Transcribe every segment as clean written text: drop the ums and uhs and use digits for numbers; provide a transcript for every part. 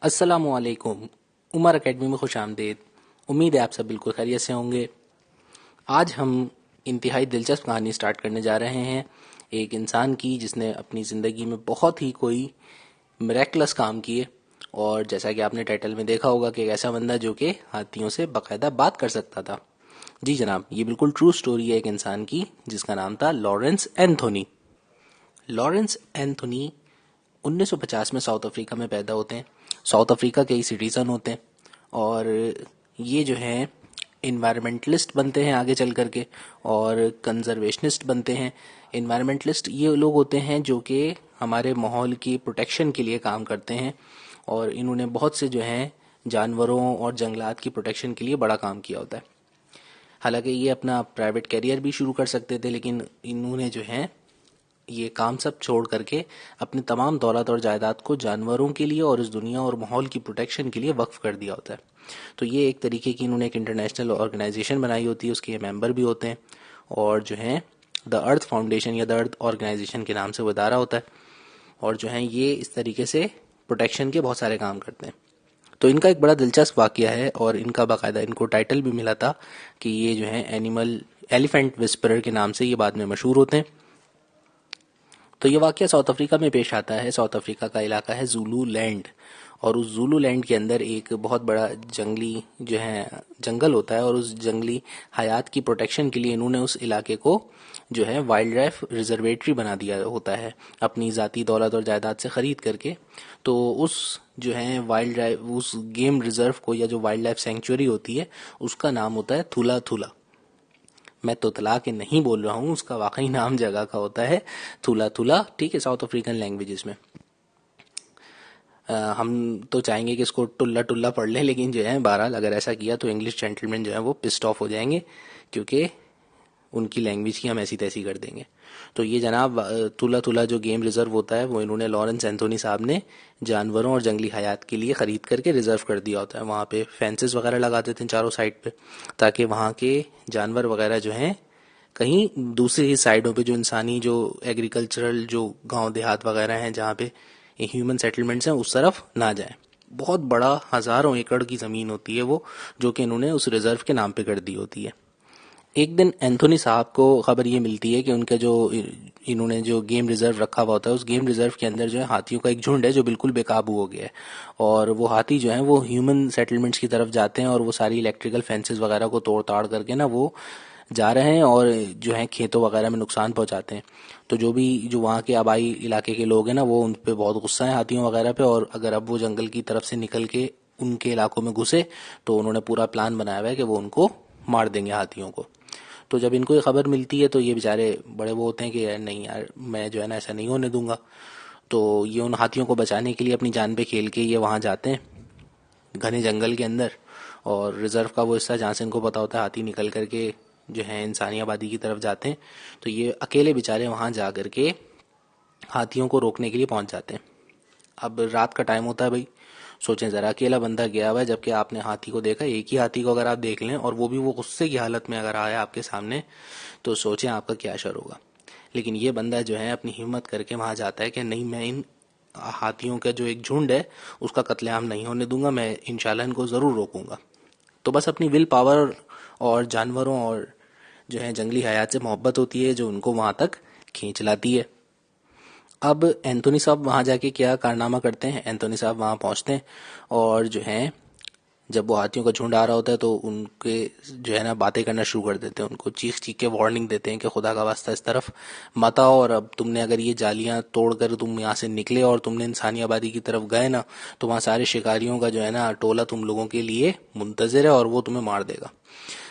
अस्सलामुअलैकुम। उमर एकेडमी में खुश आमदीद। उम्मीद है आप सब बिल्कुल खैरियत से होंगे। आज हम इंतहाई दिलचस्प कहानी स्टार्ट करने जा रहे हैं, एक इंसान की जिसने अपनी ज़िंदगी में बहुत ही कोई मिरेकलस काम किए। और जैसा कि आपने टाइटल में देखा होगा कि एक ऐसा बंदा जो कि हाथियों से बाकायदा बात कर सकता था। जी जनाब, ये बिल्कुल ट्रू स्टोरी है एक इंसान की जिसका नाम था लॉरेंस एंथोनी। लॉरेंस एंथोनी 1950 में साउथ अफ्रीका में पैदा होते हैं। साउथ अफ्रीका के ही सिटीज़न होते हैं और ये जो है इन्वायरमेंटलिस्ट बनते हैं आगे चल करके और कंजर्वेशनिस्ट बनते हैं। इन्वायरमेंटलिस्ट ये लोग होते हैं जो कि हमारे माहौल की प्रोटेक्शन के लिए काम करते हैं और इन्होंने बहुत से जो हैं जानवरों और जंगलात की प्रोटेक्शन के लिए बड़ा काम किया होता है। हालांकि ये अपना प्राइवेट करियर भी शुरू कर सकते थे, लेकिन इन्होंने जो है ये काम सब छोड़ करके अपनी तमाम दौलत और जायदाद को जानवरों के लिए और इस दुनिया और माहौल की प्रोटेक्शन के लिए वक्फ कर दिया होता है। तो ये एक तरीके की इन्होंने एक इंटरनेशनल ऑर्गेनाइजेशन बनाई होती है, उसके ये मेंबर भी होते हैं और जो है द अर्थ फाउंडेशन या द अर्थ ऑर्गेनाइजेशन के नाम से वो इदारा होता है और जो है ये इस तरीके से प्रोटेक्शन के बहुत सारे काम करते हैं। तो इनका एक बड़ा दिलचस्प वाकया है और इनका बाकायदा इनको टाइटल भी मिला था कि ये जो है एनिमल एलिफेंट विस्परर के नाम से ये बाद में मशहूर होते हैं। तो ये वाकया साउथ अफ्रीका में पेश आता है। साउथ अफ्रीका का इलाका है ज़ूलू लैंड और उस ज़ूलू लैंड के अंदर एक बहुत बड़ा जंगली जो है जंगल होता है और उस जंगली हयात की प्रोटेक्शन के लिए इन्होंने उस इलाके को जो है वाइल्ड लाइफ रिजर्वेटरी बना दिया होता है अपनी ज़ाती दौलत और जायदाद से ख़रीद करके। तो उस जो है वाइल्ड लाइफ उस गेम रिजर्व को या जो वाइल्ड लाइफ सेंचुरी होती है उसका नाम होता है थुला थुला। मैं तोतला के नहीं बोल रहा हूँ, उसका वाकई नाम जगह का होता है थुला थुला। ठीक है, साउथ अफ्रीकन लैंग्वेजेस में। हम तो चाहेंगे कि इसको टुल्ला टुल्ला पढ़ लें, लेकिन जो है बहरहाल अगर ऐसा किया तो इंग्लिश जेंटलमैन जो है वो पिस्ड ऑफ हो जाएंगे क्योंकि उनकी लैंग्वेज की हम ऐसी तैसी कर देंगे। तो ये जनाब तुला तुला जो गेम रिजर्व होता है वो इन्होंने लॉरेंस एंथोनी साहब ने जानवरों और जंगली हयात के लिए ख़रीद करके रिजर्व कर दिया होता है। वहाँ पे फेंसेस वगैरह लगा देते हैं चारों साइड पे ताकि वहाँ के जानवर वगैरह जो हैं कहीं दूसरी साइडों पे जो इंसानी जो एग्रीकल्चरल जो गांव देहात वगैरह हैं जहाँ पे ह्यूमन सेटलमेंट्स हैं उस तरफ ना जाए। बहुत बड़ा हज़ारों एकड़ की ज़मीन होती है वो, जो कि इन्होंने उस रिजर्व के नाम पे कर दी होती है। एक दिन एंथोनी साहब को खबर ये मिलती है कि उनका जो इन्होंने जो गेम रिजर्व रखा हुआ होता है उस गेम रिजर्व के अंदर जो है हाथियों का एक झुंड है जो बिल्कुल बेकाबू हो गया है और वो हाथी जो है वो ह्यूमन सेटलमेंट्स की तरफ जाते हैं और वो सारी इलेक्ट्रिकल फेंसेस वगैरह को तोड़ ताड़ करके ना वो जा रहे हैं और जो है खेतों वगैरह में नुकसान पहुंचाते हैं। तो जो वहाँ के आबाई इलाके के लोग हैं ना वो उन पे बहुत गुस्सा है हाथियों वगैरह पे, और अगर अब वो जंगल की तरफ से निकल के उनके इलाकों में घुसे तो उन्होंने पूरा प्लान बनाया हुआ है कि वो उनको मार देंगे हाथियों को। तो जब इनको ये खबर मिलती है तो ये बेचारे बड़े वो होते हैं कि यार नहीं यार, मैं जो है ना ऐसा नहीं होने दूंगा। तो ये उन हाथियों को बचाने के लिए अपनी जान पे खेल के ये वहाँ जाते हैं घने जंगल के अंदर और रिजर्व का वो हिस्सा जहाँ से इनको पता होता है हाथी निकल करके जो है इंसानी आबादी की तरफ जाते हैं। तो ये अकेले बेचारे वहाँ जा करके हाथियों को रोकने के लिए पहुंच जाते हैं। अब रात का टाइम होता है भाई, सोचें ज़रा अकेला बंदा गया हुआ है जबकि आपने हाथी को देखा, एक ही हाथी को अगर आप देख लें और वो भी वो गुस्से की हालत में अगर आया आपके सामने तो सोचें आपका क्या असर होगा। लेकिन ये बंदा जो है अपनी हिम्मत करके वहाँ जाता है कि नहीं, मैं इन हाथियों का जो एक झुंड है उसका कत्लेआम नहीं होने दूंगा, मैं इंशाल्लाह इनको ज़रूर रोकूंगा। तो बस अपनी विल पावर और जानवरों और जो है जंगली हयात से मोहब्बत होती है जो उनको वहाँ तक खींच लाती है। अब एंथोनी साहब वहाँ जाके क्या कारनामा करते हैं, एंथोनी साहब वहाँ पहुँचते हैं और जो है जब वो हाथियों का झुंड आ रहा होता है तो उनके जो है ना बातें करना शुरू कर देते हैं, उनको चीख चीख के वार्निंग देते हैं कि खुदा का वास्ता इस तरफ मत आओ, और अब तुमने अगर ये जालियां तोड़कर तुम यहाँ से निकले और तुमने इंसानी आबादी की तरफ गए ना तो वहाँ सारे शिकारियों का जो है ना टोला तुम लोगों के लिए मुंतजर है और वो तुम्हें मार देगा।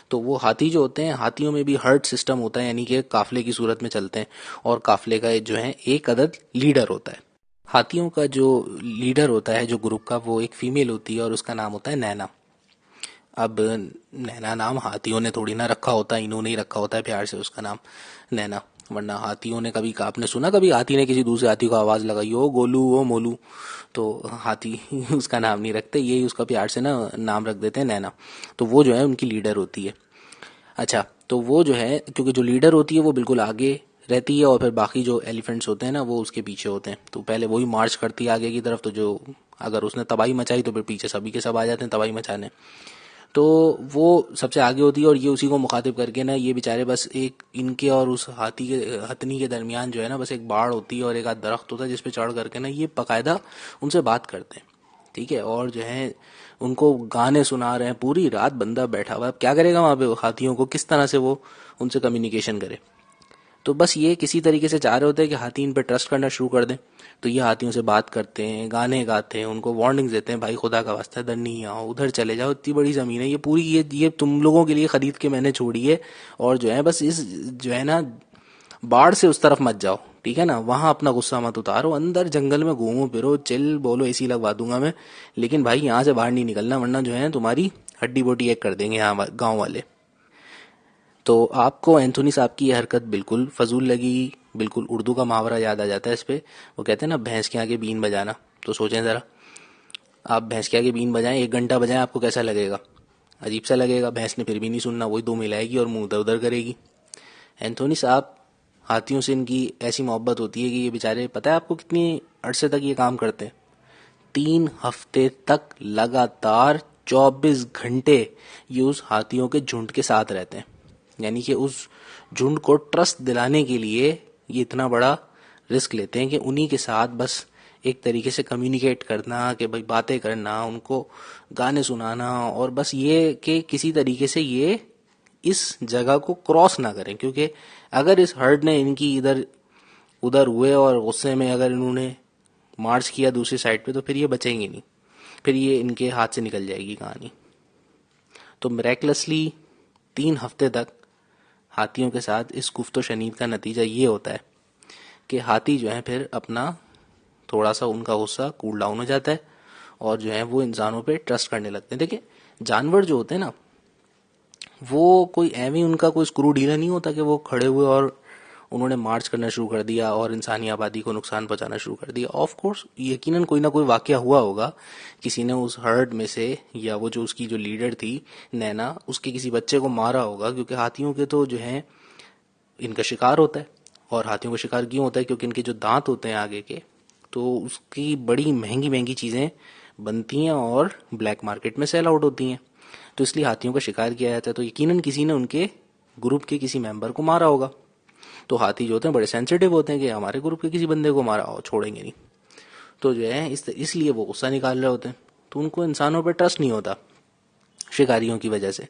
तो वो हाथी जो होते हैं, हाथियों में भी हर्ड सिस्टम होता है, यानी कि काफिले की सूरत में चलते हैं और काफिले का जो है एक अदद लीडर होता है। हाथियों का जो लीडर होता है जो ग्रुप का वो एक फीमेल होती है और उसका नाम होता है नैना। अब नैना नाम हाथियों ने थोड़ी ना रखा होता है, इन्होंने ही रखा होता है प्यार से उसका नाम नैना। वरना हाथियों ने कभी आपने सुना कभी हाथी ने किसी दूसरे हाथी को आवाज लगाई हो गोलू ओ मोलू, तो हाथी उसका नाम नहीं रखते, यही उसका प्यार से ना नाम रख देते हैं नैना। तो वो जो है उनकी लीडर होती है। अच्छा, तो वो जो है क्योंकि जो लीडर होती है वो बिल्कुल आगे रहती है और फिर बाकी जो एलिफेंट्स होते हैं ना वो उसके पीछे होते हैं। तो पहले वही मार्च करती है आगे की तरफ, तो जो अगर उसने तबाही मचाई तो फिर पीछे सभी के सब आ जाते हैं तबाही मचाने। तो वो सबसे आगे होती है और ये उसी को मुखातिब करके ना ये बेचारे बस एक इनके और उस हाथी के हथनी के दरमियान जो है ना बस एक बाड़ होती है और एक आध दरख्त होता है जिसपे चढ़ करके ना ये बकायदा उनसे बात करते हैं। ठीक है, और जो है उनको गाने सुना रहे हैं, पूरी रात बंदा बैठा हुआ है। अब क्या करेगा वहां पे, हाथियों को किस तरह से वो उनसे कम्युनिकेशन करे। तो बस ये किसी तरीके से चाह रहे होते हैं कि हाथी इन पर ट्रस्ट करना शुरू कर दें। तो ये हाथियों से बात करते हैं, गाने गाते हैं, उनको वार्निंग्स देते हैं, भाई खुदा का वास्ता इधर नहीं आओ, उधर चले जाओ, इतनी बड़ी जमीन है ये पूरी, ये तुम लोगों के लिए खरीद के मैंने छोड़ी है। और जो है बस इस जो है ना बाढ़ से उस तरफ मत जाओ, ठीक है ना, वहां अपना गुस्सा मत उतारो, अंदर जंगल में घूमो फिरो, चिल बोलो, एसी लगवा दूंगा मैं, लेकिन भाई यहाँ से बाहर नहीं निकलना वरना जो है तुम्हारी हड्डी बोटी एक कर देंगे यहाँ गाँव वाले। तो आपको एंथोनी साहब की ये हरकत बिल्कुल फजूल लगी, बिल्कुल उर्दू का मुहावरा याद आ जाता है इस पे। वो कहते हैं ना भैंस के आगे बीन बजाना। तो सोचें ज़रा, आप भैंस के आगे बीन बजाएं, 1 घंटा बजाएं, आपको कैसा लगेगा? अजीब सा लगेगा। भैंस ने फिर भी नहीं सुनना, वही दो मिलाएगी और मुंह उधर उधर करेगी। एंथोनी साहब, हाथियों से इनकी ऐसी मोहब्बत होती है कि ये बेचारे, पता है आपको कितनी अरसे तक ये काम करते हैं? 3 हफ्ते तक लगातार 24 घंटे ये उस हाथियों के झुंड के साथ रहते हैं। यानी कि उस झुंड को ट्रस्ट दिलाने के लिए ये इतना बड़ा रिस्क लेते हैं कि उन्हीं के साथ बस एक तरीके से कम्युनिकेट करना, कि भाई बातें करना, उनको गाने सुनाना, और बस ये कि किसी तरीके से ये इस जगह को क्रॉस ना करें। क्योंकि अगर इस हर्ड ने इनकी इधर उधर हुए और गुस्से में अगर इन्होंने मार्च किया दूसरी साइड पे तो फिर ये बचेंगे नहीं, फिर ये इनके हाथ से निकल जाएगी कहानी। तो मिरेकलसली 3 हफ्ते तक हाथियों के साथ इस गुफ्तो शनीद का नतीजा ये होता है कि हाथी जो है फिर अपना थोड़ा सा उनका गुस्सा कूल डाउन हो जाता है और जो है वो इंसानों पे ट्रस्ट करने लगते हैं। देखिए, जानवर जो होते हैं ना वो कोई एवं उनका कोई स्क्रू ढीला नहीं होता कि वो खड़े हुए और उन्होंने मार्च करना शुरू कर दिया और इंसानी आबादी को नुकसान पहुंचाना शुरू कर दिया। ऑफ कोर्स यकीनन कोई ना कोई वाकया हुआ होगा, किसी ने उस हर्ड में से, या वो जो उसकी जो लीडर थी नैना, उसके किसी बच्चे को मारा होगा। क्योंकि हाथियों के तो जो है इनका शिकार होता है, और हाथियों का शिकार क्यों होता है? क्योंकि इनके जो दांत होते हैं आगे के, तो उसकी बड़ी महंगी महंगी चीजें बनती हैं और ब्लैक मार्केट में सेल आउट होती हैं। तो इसलिए हाथियों का शिकार किया जाता है। तो यकीनन किसी ने उनके ग्रुप के किसी मेंबर को मारा होगा। तो हाथी जो होते हैं बड़े सेंसिटिव होते हैं कि हमारे ग्रुप के किसी बंदे को मारा हो, छोड़ेंगे नहीं। तो जो है इसलिए वो गुस्सा निकाल रहे होते हैं। तो उनको इंसानों पर ट्रस्ट नहीं होता शिकारियों की वजह से।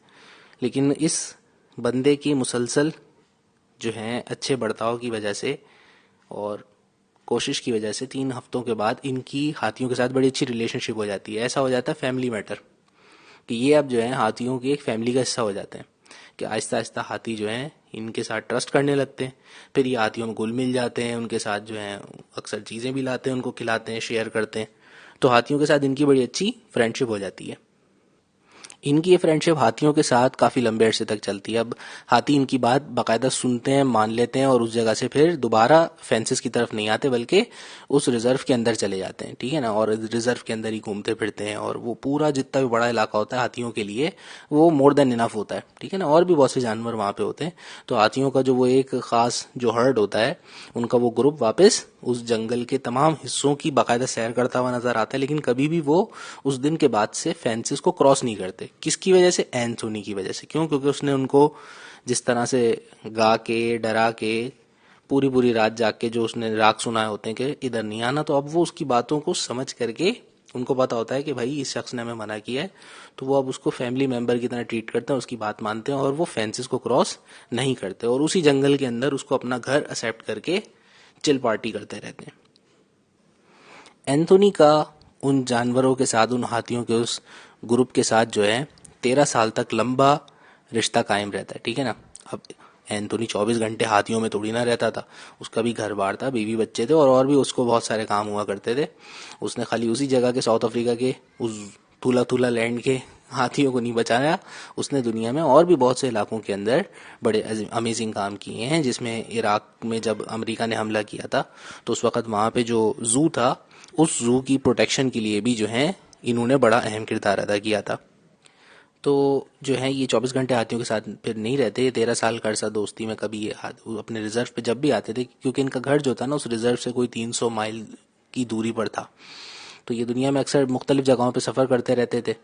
लेकिन इस बंदे की मुसलसल जो है अच्छे बर्ताव की वजह से और कोशिश की वजह से 3 हफ्तों के बाद इनकी हाथियों के साथ बड़ी अच्छी रिलेशनशिप हो जाती है। ऐसा हो जाता है फैमिली मैटर कि ये अब जो है हाथियों की एक फैमिली का हिस्सा हो जाते हैं। कि आहिस्ता आहिस्ता हाथी जो है इनके साथ ट्रस्ट करने लगते हैं। फिर ये हाथियों में घुल मिल जाते हैं, उनके साथ जो है अक्सर चीज़ें भी लाते हैं, उनको खिलाते हैं, शेयर करते हैं। तो हाथियों के साथ इनकी बड़ी अच्छी फ्रेंडशिप हो जाती है। इनकी ये फ्रेंडशिप हाथियों के साथ काफी लंबे अरसे तक चलती है। अब हाथी इनकी बात बाकायदा सुनते हैं, मान लेते हैं और उस जगह से फिर दोबारा फेंसेस की तरफ नहीं आते, बल्कि उस रिजर्व के अंदर चले जाते हैं। ठीक है ना, और रिजर्व के अंदर ही घूमते फिरते हैं, और वो पूरा जितना भी बड़ा इलाका होता है हाथियों के लिए वो मोर देन इनफ होता है। ठीक है ना, और भी बहुत से जानवर वहां पे होते हैं। तो हाथियों का जो वो एक खास जो हर्ड होता है, उनका वो ग्रुप वापस उस जंगल के तमाम हिस्सों की बाकायदा सैर करता हुआ नजर आता है। लेकिन कभी भी वो उस दिन के बाद से फेंसेस को क्रॉस नहीं करते। किसकी वजह से? एंथोनी की वजह से। क्यों? क्योंकि उसने उनको जिस तरह से गा के डरा के पूरी पूरी रात जाग के जो उसने राग सुनाए होते हैं कि इधर नहीं आना, तो अब वो उसकी बातों को समझ करके उनको पता होता है कि भाई इस शख्स ने हमें मना किया है, तो वो अब उसको फैमिली मेंबर की तरह ट्रीट करते हैं, उसकी बात मानते हैं और वो फेंसेस को क्रॉस नहीं करते, और उसी जंगल के अंदर उसको अपना घर एक्सेप्ट करके चिल पार्टी करते रहते हैं। एंथोनी का उन जानवरों के साथ, उन हाथियों के उस ग्रुप के साथ जो है 13 साल तक लंबा रिश्ता कायम रहता है। ठीक है ना। अब एंथोनी 24 घंटे हाथियों में थोड़ी ना रहता था, उसका भी घर बार था, बीवी बच्चे थे, और भी उसको बहुत सारे काम हुआ करते थे। उसने खाली उसी जगह के, साउथ अफ्रीका के उस थूला थूला लैंड के हाथियों को नहीं बचाया, उसने दुनिया में और भी बहुत से इलाकों के अंदर बड़े अमेजिंग काम किए हैं। जिसमें इराक में जब अमेरिका ने हमला किया था तो उस वक्त वहां पे जो जू था, उस जू की प्रोटेक्शन के लिए भी जो है इन्होंने बड़ा अहम किरदार अदा किया था। तो जो है ये 24 घंटे हाथियों के साथ फिर नहीं रहते। ये 13 साल का अरसा दोस्ती में कभी ये वो अपने रिजर्व पे जब भी आते थे, क्योंकि इनका घर जो था ना उस रिजर्व से कोई 300 माइल की दूरी पर था। तो ये दुनिया में अक्सर मुख्तलिफ जगहों पे सफ़र करते रहते थे।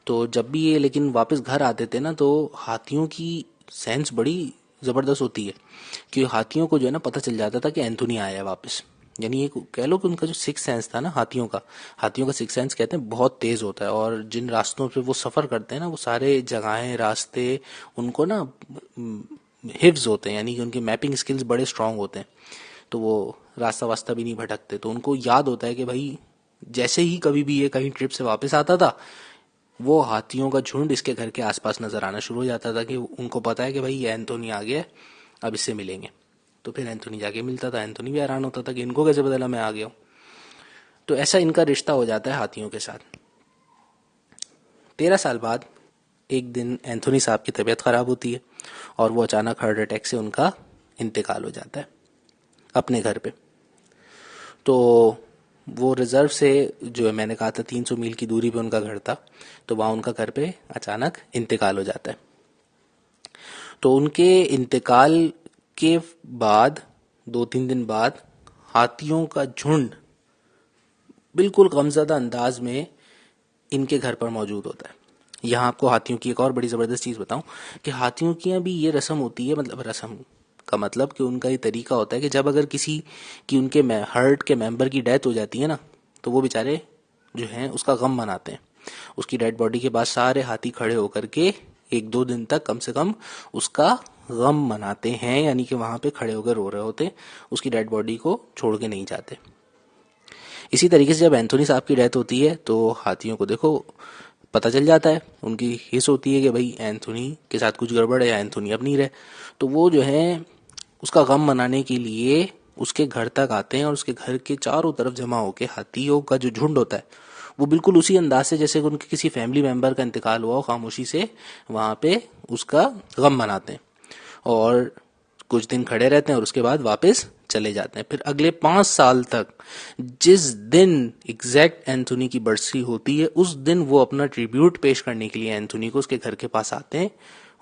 तो जब भी ये लेकिन वापस घर आते थे ना, तो हाथियों की सेंस बड़ी ज़बरदस्त होती है, कि हाथियों को जो है ना पता चल जाता था कि एंथोनी आया है वापस। यानी ये कह लो कि उनका जो सिक्स सेंस था ना हाथियों का सिक्स सेंस कहते हैं बहुत तेज होता है। और जिन रास्तों पे वो सफ़र करते हैं ना, वो सारे जगहें रास्ते उनको ना हिफ्ज होते हैं, यानी कि उनके मैपिंग स्किल्स बड़े स्ट्रांग होते हैं। तो वो रास्ता वास्ता भी नहीं भटकते। तो उनको याद होता है कि भाई जैसे ही कभी भी ये कहीं ट्रिप से वापस आता था, वो हाथियों का झुंड इसके घर के आसपास नजर आना शुरू हो जाता था, कि उनको पता है कि भाई ये एंथोनी आ गया है, अब इससे मिलेंगे। तो फिर एंथोनी जाके मिलता था। एंथोनी भी हैरान होता था कि इनको कैसे पता मैं आ गया हूँ। तो ऐसा इनका रिश्ता हो जाता है हाथियों के साथ। 13 साल बाद एक दिन एंथोनी साहब की तबीयत खराब होती है, और वो अचानक हार्ट अटैक से उनका इंतकाल हो जाता है अपने घर पे। तो वो रिजर्व से जो है, मैंने कहा था 300 मील की दूरी पे उनका घर था, तो वहाँ उनका घर पे अचानक इंतकाल हो जाता है। तो उनके इंतकाल के बाद 2-3 दिन बाद हाथियों का झुंड बिल्कुल गमज़दा अंदाज में इनके घर पर मौजूद होता है। यहाँ आपको हाथियों की एक और बड़ी ज़बरदस्त चीज़ बताऊं, कि हाथियों की अभी ये रस्म होती है, मतलब रस्म का मतलब कि उनका ये तरीका होता है कि जब अगर किसी की उनके हर्ट के मेंबर की डेथ हो जाती है ना, तो वो बेचारे जो हैं उसका गम मनाते हैं। उसकी डेड बॉडी के पास सारे हाथी खड़े होकर के 1-2 दिन तक कम से कम उसका गम मनाते हैं, यानी कि वहां पे खड़े होकर रो रहे होते हैं, उसकी डेड बॉडी को छोड़ के नहीं जाते। इसी तरीके से जब एंथोनी साहब की डेथ होती है, तो हाथियों को देखो पता चल जाता है, उनकी हिस होती है कि भाई एंथोनी के साथ कुछ गड़बड़ है या एंथोनी अब नहीं रहे। तो वो जो है उसका गम मनाने के लिए उसके घर तक आते हैं, और उसके घर के चारों तरफ जमा होकर हाथियों का जो झुंड होता है, वो बिल्कुल उसी अंदाज से जैसे कि उनके किसी फैमिली मेंबर का इंतकाल हुआ हो, खामोशी से वहां पे उसका गम मनाते हैं। और कुछ दिन खड़े रहते हैं और उसके बाद वापस चले जाते हैं। फिर अगले 5 साल तक जिस दिन एग्जैक्ट एंथोनी की बरसी होती है, उस दिन वो अपना ट्रिब्यूट पेश करने के लिए एंथोनी को उसके घर के पास आते हैं,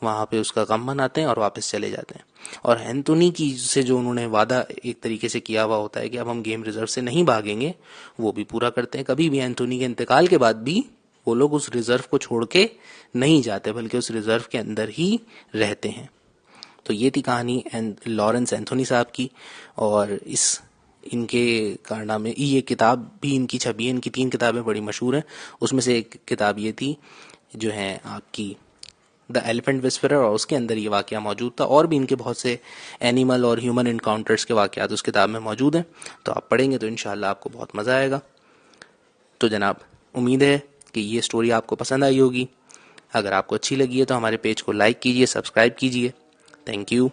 वहां पे उसका गम मनाते हैं और वापस चले जाते हैं। और एंथोनी की से जो उन्होंने वादा एक तरीके से किया हुआ होता है कि अब हम गेम रिजर्व से नहीं भागेंगे, वो भी पूरा करते हैं। कभी भी एंथोनी के इंतकाल के बाद भी वो लोग उस रिजर्व को छोड़ के नहीं जाते, बल्कि उस रिजर्व के अंदर ही रहते हैं। तो ये थी कहानी लॉरेंस एंथोनी साहब की। और इस इनके कारनामे, ये किताब भी इनकी छपी है। इनकी 3 किताबें बड़ी मशहूर हैं, उसमें से एक किताब ये थी जो है आपकी द एलिफेंट विस्परर, और उसके अंदर ये वाकया मौजूद था। और भी इनके बहुत से एनिमल और ह्यूमन इनकाउंटर्स के वाकयात उस किताब में मौजूद हैं। तो आप पढ़ेंगे तो इंशाल्लाह आपको बहुत मज़ा आएगा। तो जनाब, उम्मीद है कि ये स्टोरी आपको पसंद आई होगी। अगर आपको अच्छी लगी है तो हमारे पेज को लाइक कीजिए, सब्सक्राइब कीजिए। Thank you.